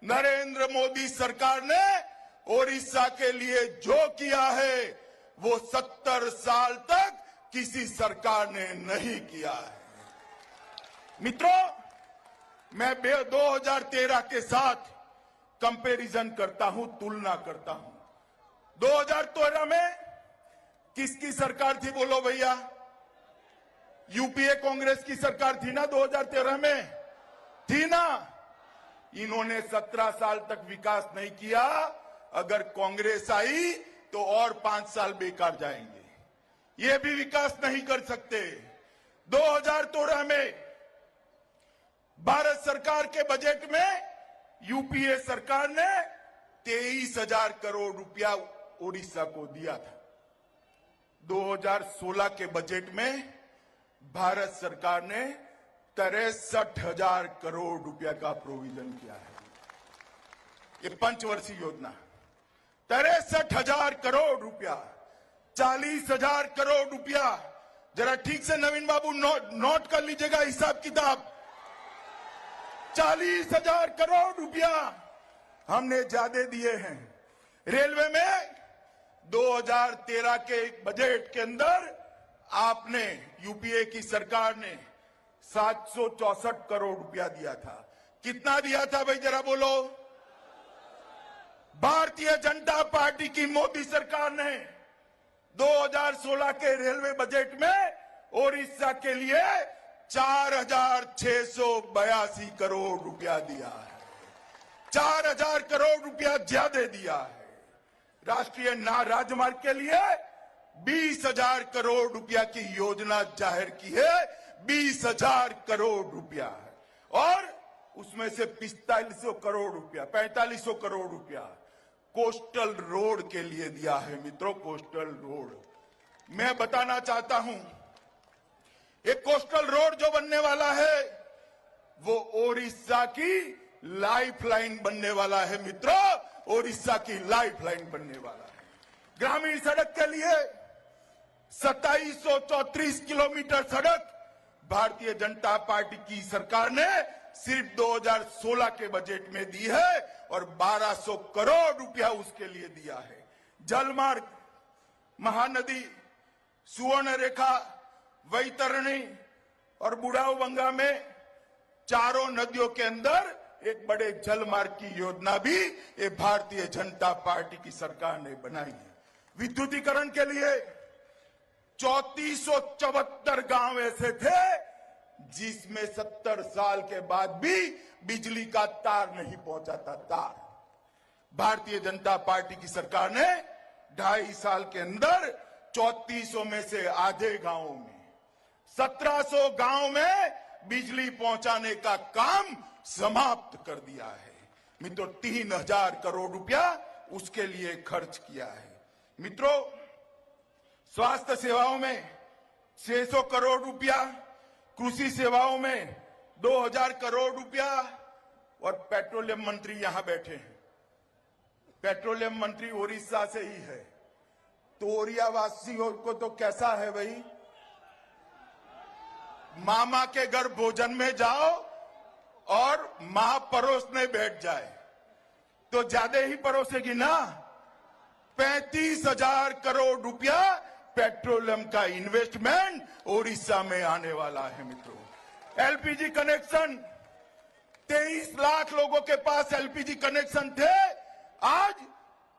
नरेंद्र मोदी सरकार ने ओडिशा के लिए जो किया है वो 70 साल तक किसी सरकार ने नहीं किया है। मित्रों, मैं 2013 के साथ कंपैरिजन करता हूं, तुलना करता हूं। 2013 में किसकी सरकार थी बोलो भैया? यूपीए कांग्रेस की सरकार थी ना 2013 में? थी ना? इन्होंने 17 साल तक विकास नहीं किया। अगर कांग्रेस आई तो और 5 साल बेकार जाएंगे। ये भी विकास नहीं कर सकते। 2013 में भारत सरकार के बजट में यूपीए सरकार ने 23,000 करोड़ रुपया ओडिशा को दिया था। 2016 के बजट में भारत सरकार ने 63,000 करोड़ रुपया का प्रोविजन किया है। ये पंचवर्षीय योजना 63,000 करोड़ रुपया, 40,000 करोड़ रुपया। जरा ठीक से नवीन बाबू नोट कर लीजिएगा हिसाब किताब। 40,000 करोड़ रुपया हमने ज्यादा दिए हैं। रेलवे में 2013 के बजट के अंदर आपने, यूपीए की सरकार ने 764 करोड़ रुपया दिया था। कितना दिया था भाई जरा बोलो? भारतीय जनता पार्टी की मोदी सरकार ने 2016 के रेलवे बजट में ओडिशा के लिए 4,682 करोड़ रुपया दिया है। 4,000 करोड़ रुपया ज्यादा दिया है। राष्ट्रीय राजमार्ग के लिए 20,000 करोड़ रुपया की योजना जाहिर की है। 20,000 करोड़ रुपया है और उसमें से 4500 करोड़ रुपया कोस्टल रोड के लिए दिया है। मित्रों, कोस्टल रोड मैं बताना चाहता हूं, एक कोस्टल रोड जो बनने वाला है वो ओडिशा की लाइफलाइन बनने वाला है। मित्रों, ओडिशा की लाइफलाइन बनने वाला है। ग्रामीण सड़क के लिए 2734 किलोमीटर सड़क भारतीय जनता पार्टी की सरकार ने सिर्फ 2016 के बजट में दी है और 1200 करोड़ रुपया उसके लिए दिया है। जलमार्ग, महानदी, सुवर्ण रेखा, वैतरणी और बुढ़ाऊबंगा में चारों नदियों के अंदर एक बड़े जलमार्ग की योजना भी ये भारतीय जनता पार्टी की सरकार ने बनाई है। विद्युतीकरण के लिए 3474 गांव ऐसे थे जिसमें 70 साल के बाद भी बिजली का तार नहीं पहुंचाता। तार भारतीय जनता पार्टी की सरकार ने 2.5 साल के अंदर 3400 में से आधे गांवों में 1700 गांव में बिजली पहुंचाने का काम समाप्त कर दिया है। मित्रों, 3,000 करोड़ रुपया उसके लिए खर्च किया है। मित्रों, स्वास्थ्य सेवाओं में 600 करोड़ रुपया, कृषि सेवाओं में 2000 करोड़ रुपया, और पेट्रोलियम मंत्री यहां बैठे हैं। पेट्रोलियम मंत्री ओडिशा से ही है, तो ओरिया वासियों को तो कैसा है भाई, मामा के घर भोजन में जाओ और मां परोसने बैठ जाए तो ज्यादा ही परोसेगी ना। 35,000 करोड़ रुपया पेट्रोलियम का इन्वेस्टमेंट ओडिशा में आने वाला है मित्रों। एलपीजी कनेक्शन, 23 लाख लोगों के पास एलपीजी कनेक्शन थे, आज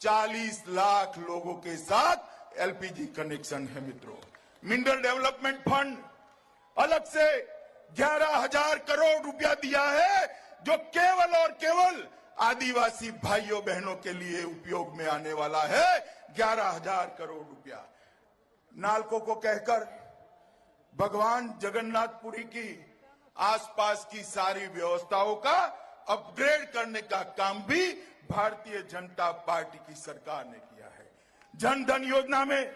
40 लाख लोगों के साथ एलपीजी कनेक्शन है मित्रों। मिनरल डेवलपमेंट फंड अलग से 11,000 करोड़ रुपया दिया है, जो केवल और केवल आदिवासी भाइयों बहनों के लिए उपयोग में आने वाला है। 11,000 करोड़ रुपया नालको को कहकर भगवान जगन्नाथपुरी की आसपास की सारी व्यवस्थाओं का अपग्रेड करने का काम भी भारतीय जनता पार्टी की सरकार ने किया है। जन धन योजना में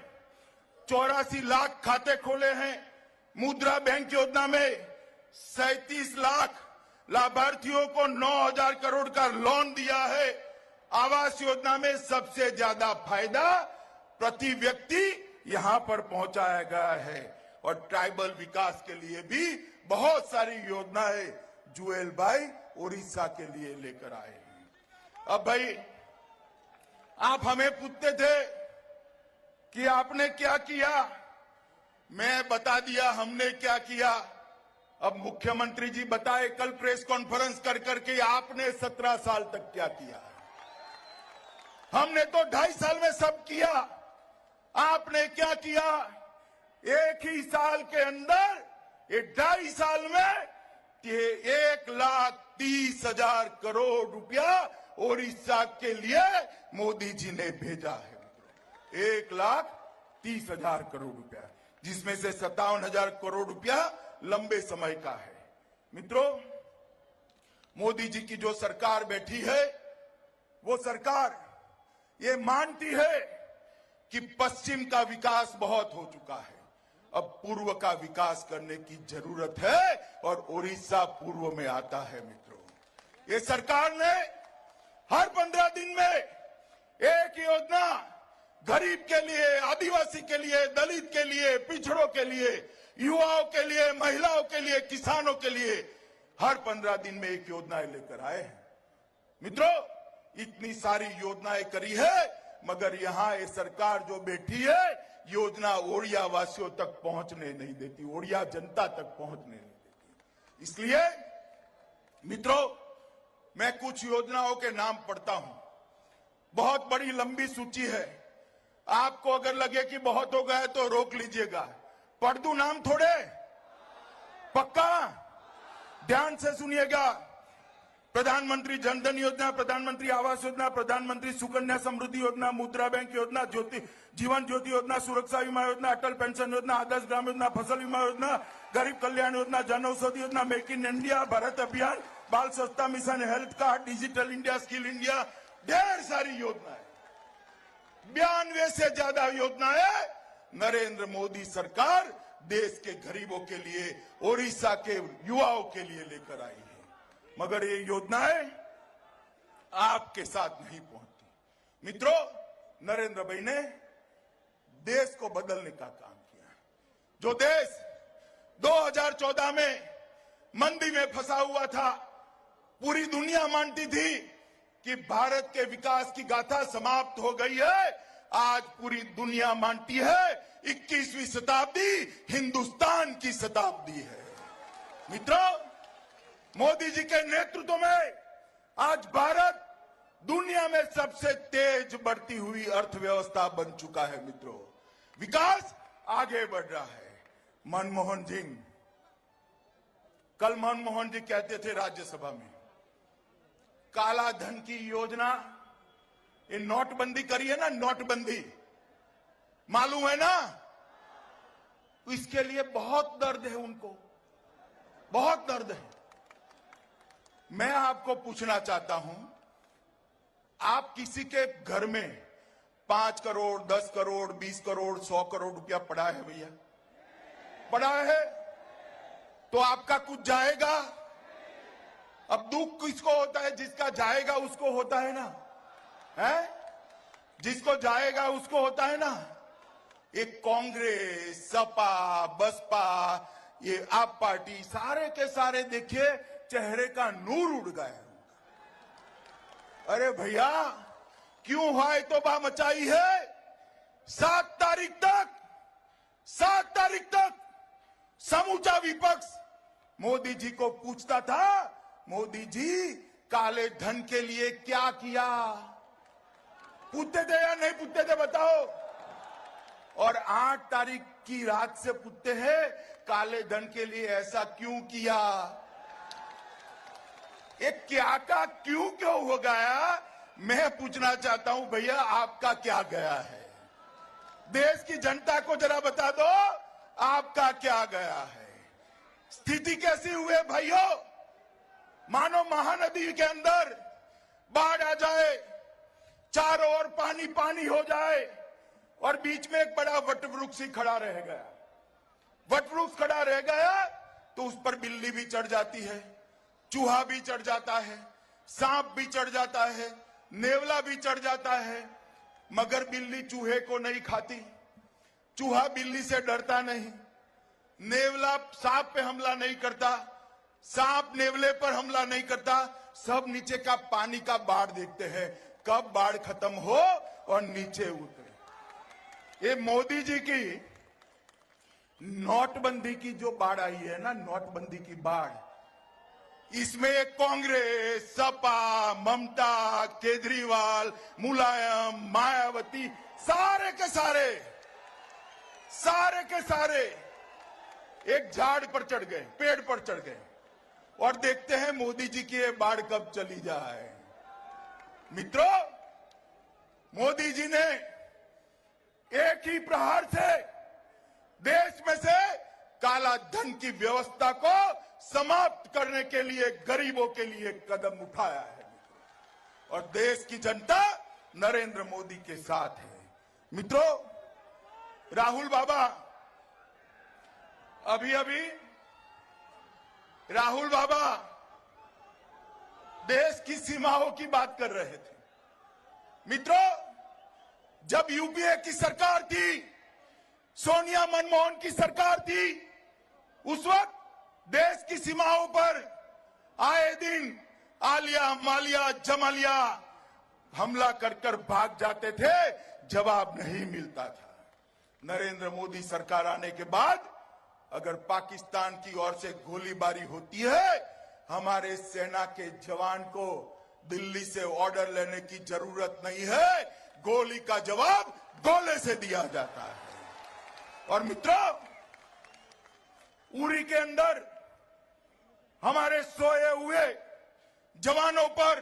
84 लाख खाते खोले हैं। मुद्रा बैंक योजना में 37 लाख लाभार्थियों को 9,000 करोड़ का लोन दिया है। आवास योजना में सबसे ज्यादा फायदा प्रति व्यक्ति यहां पर पहुंचाया गया है, और ट्राइबल विकास के लिए भी बहुत सारी योजनाएं जुएल भाई ओडिशा के लिए लेकर आए हैं। अब भाई, आप हमें पूछते थे कि आपने क्या किया, मैं बता दिया हमने क्या किया। अब मुख्यमंत्री जी बताए कल प्रेस कॉन्फ्रेंस कर करके आपने 17 साल तक क्या किया। हमने तो 2.5 साल में सब किया, आपने क्या किया। एक ही साल के अंदर, ये 2.5 साल में 1,30,000 करोड़ रुपया ओडिशा के लिए मोदी जी ने भेजा है। 1,30,000 करोड़ रुपया, जिसमें से 57,000 करोड़ रुपया लंबे समय का है। मित्रों, मोदी जी की जो सरकार बैठी है, वो सरकार ये मानती है कि पश्चिम का विकास बहुत हो चुका है, अब पूर्व का विकास करने की जरूरत है, और ओडिशा पूर्व में आता है। मित्रों, ये सरकार ने हर 15 दिन में एक योजना गरीब के लिए, आदिवासी के लिए, दलित के लिए, पिछड़ों के लिए, युवाओं के लिए, महिलाओं के लिए, किसानों के लिए हर 15 दिन में एक योजना लेकर आए हैं। मित्रों, इतनी सारी योजनाएं करी है, मगर यहां ये सरकार जो बैठी है, योजना ओडिया वासियों तक पहुंचने नहीं देती, ओडिया जनता तक पहुंचने नहीं देती। इसलिए मित्रों, मैं कुछ योजनाओं के नाम पढ़ता हूं। बहुत बड़ी लंबी सूची है, आपको अगर लगे कि बहुत हो गया तो रोक लीजिएगा। पढ़ दूं नाम थोड़े? पक्का? ध्यान से सुनिएगा। प्रधानमंत्री जन धन योजना, प्रधानमंत्री आवास योजना, प्रधानमंत्री सुकन्या समृद्धि योजना, मुद्रा बैंक योजना, जीवन ज्योति योजना, सुरक्षा बीमा योजना, अटल पेंशन योजना, आदर्श ग्राम योजना, फसल बीमा योजना, गरीब Kalyan Yojana, Jan Aushadhi Yojana, make in India, Bharat अभियान, बाल स्वच्छता mission, health card, digital India, skill India, ढेर सारी योजनाएं। 92 से ज्यादा योजनाएं नरेंद्र मोदी सरकार देश के गरीबों के लिए, ओडिशा के युवाओं के लिए लेकर आई है। मगर ये योजनाएं आपके साथ नहीं पहुंचती। मित्रों, नरेंद्र भाई ने देश को बदलने का काम किया। जो देश 2014 में मंदी में फंसा हुआ था, पूरी दुनिया मानती थी कि भारत के विकास की गाथा समाप्त हो गई है, आज पूरी दुनिया मानती है 21वीं शताब्दी हिंदुस्तान की शताब्दी है। मित्रों, मोदी जी के नेतृत्व में आज भारत दुनिया में सबसे तेज बढ़ती हुई अर्थव्यवस्था बन चुका है। मित्रों, विकास आगे बढ़ रहा है। मनमोहन सिंह, कल मनमोहन जी कहते थे राज्यसभा में, काला धन की योजना, ये नोटबंदी करी है ना, नोटबंदी मालूम है ना, इसके लिए बहुत दर्द है उनको, बहुत दर्द है। मैं आपको पूछना चाहता हूं, आप किसी के घर में 5 करोड़, 10 करोड़, 20 करोड़, 100 करोड़ रुपया पड़ा है भैया, पड़ा है। तो आपका कुछ जाएगा? अब दुख किसको होता है? जिसका जाएगा उसको होता है ना, है? जिसको जाएगा उसको होता है ना। एक कांग्रेस, सपा, बसपा, ये आप पार्टी, सारे के सारे देखिए चेहरे का नूर उड़ गया। अरे भैया क्यों हाय तौबा मचाई है? 7 तारीख तक समूचा विपक्ष मोदी जी को पूछता था, मोदी जी काले धन के लिए क्या किया? पूछते थे या नहीं पूछते थे बताओ? और 8 तारीख की रात से पूछते हैं, काले धन के लिए ऐसा क्यों किया? ये क्या का क्यों हो गया? मैं पूछना चाहता हूं भैया, आपका क्या गया है? देश की जनता को जरा बता दो, आपका क्या गया है? स्थिति कैसी हुई भाइयों? मानो महानदी के अंदर बाढ़ आ जाए, चारों ओर पानी पानी हो जाए और बीच में एक बड़ा वटवृक्ष ही खड़ा रह गया। वटवृक्ष खड़ा रह गया तो उस पर बिल्ली भी चढ़ जाती है, चूहा भी चढ़ जाता है, सांप भी चढ़ जाता है, नेवला भी चढ़ जाता है, मगर बिल्ली चूहे को नहीं खाती, चूहा बिल्ली से डरता नहीं, नेवला सांप पे हमला नहीं करता, सांप नेवले पर हमला नहीं करता। सब नीचे का पानी का बाढ़ देखते हैं, कब बाढ़ खत्म हो और नीचे उतरे। ये मोदी जी की नोटबंदी की जो बाढ़ आई है ना, नोटबंदी की बाढ़, इसमें कांग्रेस, सपा, ममता, केजरीवाल, मुलायम, मायावती, सारे के सारे एक झाड़ पर चढ़ गए, पेड़ पर चढ़ गए और देखते हैं मोदी जी की ये बाढ़ कब चली जाए। मित्रों, मोदी जी ने एक ही प्रहार से देश में से काला धन की व्यवस्था को समाप्त करने के लिए, गरीबों के लिए कदम उठाया है और देश की जनता नरेंद्र मोदी के साथ है। मित्रों, राहुल बाबा अभी राहुल बाबा देश की सीमाओं की बात कर रहे थे। मित्रों, जब यूपीए की सरकार थी, सोनिया मनमोहन की सरकार थी, उस वक्त देश की सीमाओं पर आए दिन आलिया, मालिया, जमालिया हमला कर भाग जाते थे, जवाब नहीं मिलता था। नरेंद्र मोदी सरकार आने के बाद अगर पाकिस्तान की ओर से गोलीबारी होती है, हमारे सेना के जवान को दिल्ली से ऑर्डर लेने की जरूरत नहीं है, गोली का जवाब गोले से दिया जाता है। और मित्रों, उरी के अंदर हमारे सोए हुए जवानों पर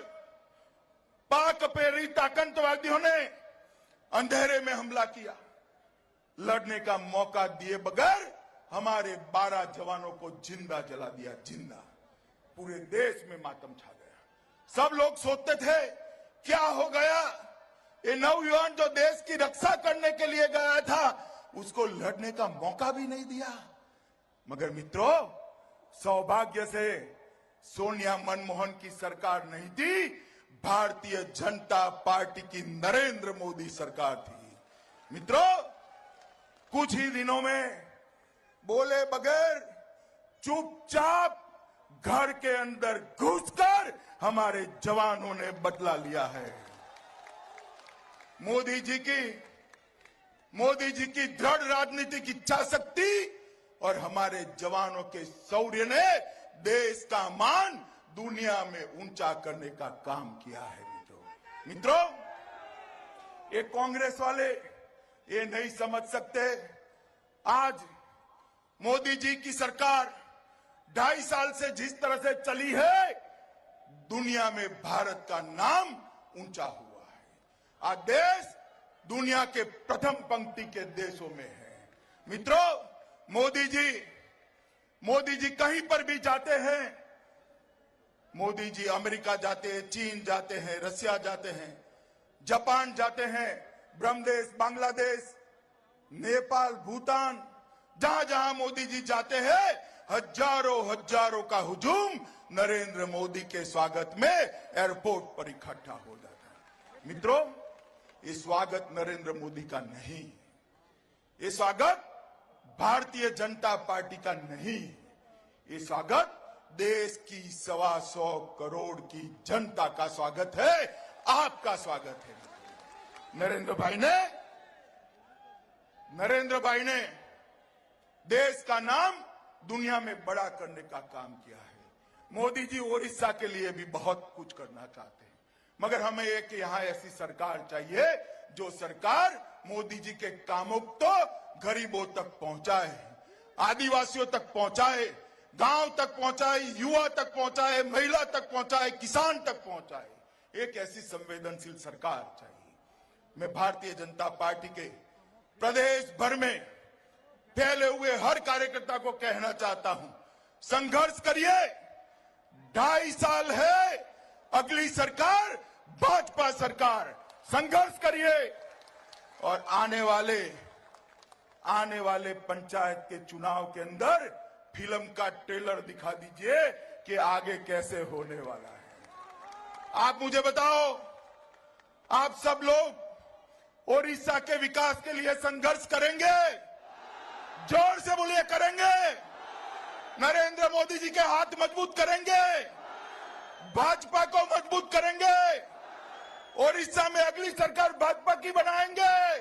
पाक प्रेरित आतंकवादियों ने अंधेरे में हमला किया। लड़ने का मौका दिए बगैर हमारे 12 जवानों को जिंदा जला दिया, जिंदा। पूरे देश में मातम छा गया। सब लोग सोचते थे क्या हो गया, ये नौजवान जो देश की रक्षा करने के लिए गया था, उसको लड़ने का मौका भी नहीं दिया। मगर मित्रों, सौभाग्य से सोनिया मनमोहन की सरकार नहीं थी, भारतीय जनता पार्टी की नरेंद्र मोदी सरकार थी। मित्रों, कुछ ही दिनों में बोले बगैर चुपचाप घर के अंदर घुसकर हमारे जवानों ने बदला लिया है। मोदी जी की दृढ़ राजनीतिक इच्छा शक्ति और हमारे जवानों के शौर्य ने देश का मान दुनिया में ऊंचा करने का काम किया है। मित्रों, ये कांग्रेस वाले ये नहीं समझ सकते। आज मोदी जी की सरकार 2.5 साल से जिस तरह से चली है, दुनिया में भारत का नाम ऊंचा हुआ है। आज देश दुनिया के प्रथम पंक्ति के देशों में है। मित्रों, मोदी जी कहीं पर भी जाते हैं, मोदी जी अमेरिका जाते हैं, चीन जाते हैं, रसिया जाते हैं, जापान जाते हैं, ब्रह्मदेश, बांग्लादेश, नेपाल, भूटान, जहां जहां मोदी जी जाते हैं हजारों का हुजूम नरेंद्र मोदी के स्वागत में एयरपोर्ट पर इकट्ठा हो जाता है। मित्रों, ये स्वागत नरेंद्र मोदी का नहीं, ये स्वागत भारतीय जनता पार्टी का नहीं, ये स्वागत देश की 125 करोड़ की जनता का स्वागत है, आपका स्वागत है। नरेंद्र भाई ने देश का नाम दुनिया में बड़ा करने का काम किया है। मोदी जी ओडिशा के लिए भी बहुत कुछ करना चाहते हैं, मगर हमें एक यहाँ ऐसी सरकार चाहिए जो सरकार मोदी जी के कामों को गरीबों तक पहुंचाए, आदिवासियों तक पहुंचाए, गांव तक पहुंचाए, युवा तक पहुंचाए, महिला तक पहुंचाए, किसान तक पहुंचाए। एक ऐसी संवेदनशील सरकार चाहिए। मैं भारतीय जनता पार्टी के प्रदेश भर में फैले हुए हर कार्यकर्ता को कहना चाहता हूं, संघर्ष करिए। 2.5 साल है, अगली सरकार भाजपा सरकार, संघर्ष करिए और आने वाले पंचायत के चुनाव के अंदर फिल्म का ट्रेलर दिखा दीजिए कि आगे कैसे होने वाला है। आप मुझे बताओ, आप सब लोग ओडिशा के विकास के लिए संघर्ष करेंगे? जोर से बोलिए, करेंगे? नरेंद्र मोदी जी के हाथ मजबूत करेंगे? भाजपा को मजबूत करेंगे? ओडिशा में अगली सरकार भाजपा की बनाएंगे?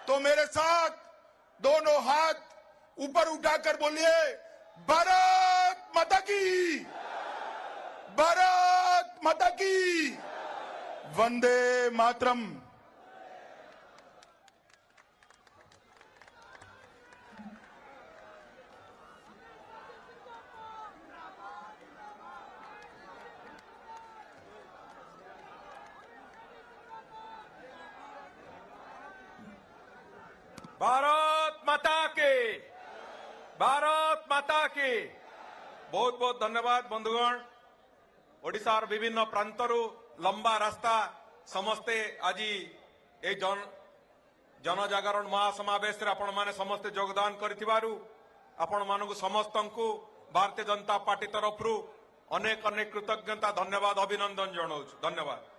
तो मेरे साथ दोनों हाथ ऊपर उठाकर बोलिए, भारत माता की, भारत माता की, वंदे मातरम। भारत माता के, भारत माता के। बहुत बहुत धन्यवाद बंधुगण। ओडिशार विभिन्न प्रांतरू लंबा रास्ता समस्ते आज ए जनजागरण महासमावेश आपण माने समस्ते योगदान करिथिबारु आपण मानकु समस्तंकु भारतीय जनता पार्टी तरफरु अनेक अनेक कृतज्ञता धन्यवाद अभिनंदन जणाउछु। धन्यवाद।